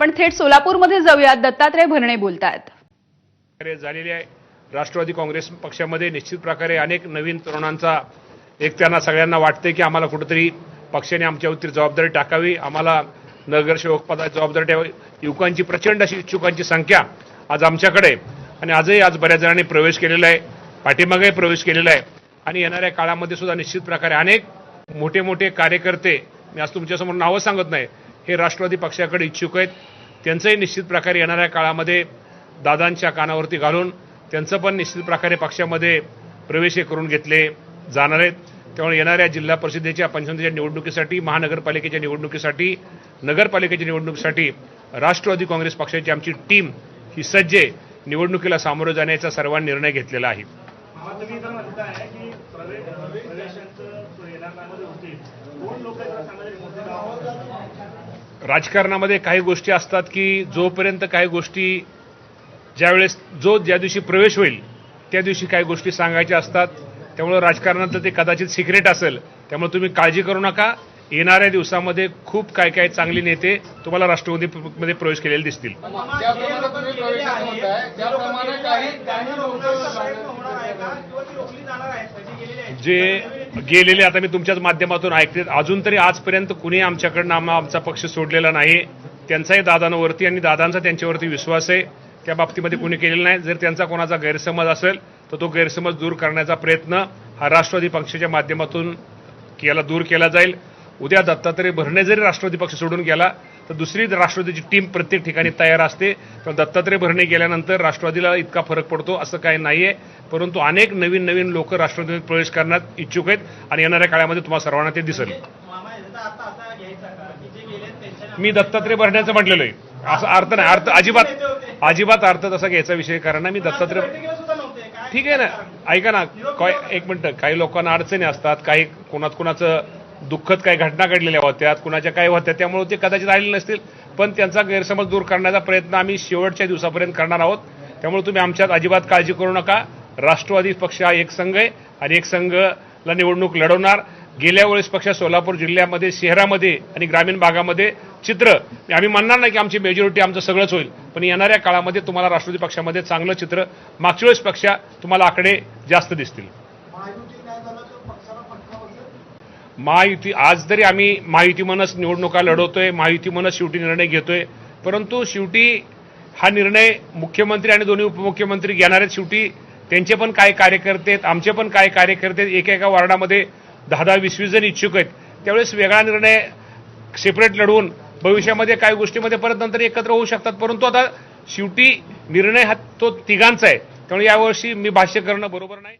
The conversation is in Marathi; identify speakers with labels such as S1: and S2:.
S1: आपण थेट सोलापूरमध्ये जाऊयात. दत्तात्रय भरणे बोलतायत.
S2: झालेली आहे. राष्ट्रवादी काँग्रेस पक्षामध्ये निश्चित प्रकारे अनेक नवीन तरुणांचा त्यांना सगळ्यांना वाटते की आम्हाला कुठेतरी पक्षाने आमच्यावरती जबाबदारी टाकावी, आम्हाला नगरसेवक पदाची जबाबदारी ठेवावी. युवकांची प्रचंड अशी इच्छुकांची संख्या आज आमच्याकडे आणि आज बऱ्याच जणांनी प्रवेश केलेला आहे, पाठीमागे प्रवेश केलेला आहे आणि येणाऱ्या काळामध्ये सुद्धा निश्चित प्रकारे अनेक मोठे मोठे कार्यकर्ते, मी आज तुमच्यासमोर नावं सांगत नाही, हे राष्ट्रवादी पक्षाकडे इच्छुक आहेत. त्यांचंही निश्चित प्रकारे येणाऱ्या काळामध्ये दादांच्या कानावरती घालून त्यांचं पण निश्चित प्रकारे पक्षामध्ये प्रवेश करून घेतले जाणार आहेत. त्यामुळे येणाऱ्या जिल्हा परिषदेच्या पंचायतीच्या निवडणुकीसाठी, महानगरपालिकेच्या निवडणुकीसाठी, नगरपालिकेच्या निवडणुकीसाठी राष्ट्रवादी काँग्रेस पक्षाची आमची टीम ही सज्ज आहे. निवडणुकीला सामोरं जाण्याचा सर्वांनी निर्णय घेतलेला आहे. राजकारणामध्ये काही गोष्टी असतात की जोपर्यंत काही गोष्टी ज्या दिवशी प्रवेश होईल त्या दिवशी काही गोष्टी सांगायच्या असतात. त्यामुळे राजकारणात ते कदाचित सिक्रेट असेल, त्यामुळे तुम्ही काळजी करू नका. येणाऱ्या दिवसामध्ये खूप काय चांगले नेते तुम्हाला राष्ट्रवादीमध्ये प्रवेश केलेले दिसतील. जे गेलेले आता मी तुमच्याच माध्यमातून ऐकते, अजून तरी आजपर्यंत कुणी आमच्याकडनं आमचा पक्ष सोडलेला नाही. त्यांचाही दादांवरती आणि दादांचा त्यांच्यावरती विश्वास आहे, त्या बाबतीमध्ये कुणी केलेलं नाही. जर त्यांचा कोणाचा गैरसमज असेल तर तो गैरसमज दूर करण्याचा प्रयत्न हा राष्ट्रवादी पक्षाच्या माध्यमातून दूर केला जाईल. उद्या दत्तात्रय भरणे जरी राष्ट्रवादी पक्ष सोडून गेला तर दुसरी राष्ट्रवादीची टीम प्रत्येक ठिकाणी तयार असते. पण दत्तात्रय भरणे गेल्यानंतर राष्ट्रवादीला इतका फरक पडतो असं काही नाहीये. परंतु अनेक नवीन लोक राष्ट्रवादीत प्रवेश करण्यात इच्छुक आहेत आणि येणाऱ्या काळामध्ये तुम्हाला सर्वांना ते दिसेल. मी दत्तात्रय भरण्याचं म्हटलेलं आहे, असा अर्थ नाही. अजिबात अर्थ तसा घ्यायचा विषय कारण मी दत्तात्रय ठीक आहे ना. ऐका ना, एक मिनिट, काही लोकांना अडचणी असतात, काही कुणाचं दुःखद काही घटना घडलेल्या होत्या, कुणाच्या काही होत्या, त्यामुळे ते कदाचित आलेले नसतील. पण त्यांचा गैरसमज दूर करण्याचा प्रयत्न आम्ही शेवटच्या दिवसापर्यंत करणार आहोत. त्यामुळे तुम्ही आमच्यात अजिबात काळजी करू नका. राष्ट्रवादी पक्ष हा एक संघ आहे आणि एक संघला निवडणूक लढवणार. गेल्या वेळेस पक्ष सोलापूर जिल्ह्यामध्ये, शहरामध्ये आणि ग्रामीण भागामध्ये चित्र आम्ही म्हणणार नाही की आमची मेजॉरिटी आमचं सगळंच होईल, पण येणाऱ्या काळामध्ये तुम्हाला राष्ट्रवादी पक्षामध्ये चांगलं चित्र, मागच्या वेळेस पक्षा तुम्हाला आकडे जास्त दिसतील. महायुती आज तरी आम्ही महायुती म्हणूनच निवडणुका लढवतोय, महायुती म्हणूनच शेवटी निर्णय घेतोय. परंतु शेवटी हा निर्णय मुख्यमंत्री आणि दोन्ही उपमुख्यमंत्री घेणार आहेत. शेवटी त्यांचे पण काय कार्यकर्ते आहेत, आमचे पण काय कार्यकर्ते आहेत, एका वार्डामध्ये 10-20 जण इच्छुक आहेत. त्यावेळेस वेगळा निर्णय सेपरेट लढवून भविष्यामध्ये काही गोष्टीमध्ये परत नंतर एकत्र होऊ शकतात. परंतु आता शेवटी निर्णय हा तो तिघांचा आहे. त्यामुळे यावर्षी मी भाष्य करणं बरोबर नाही.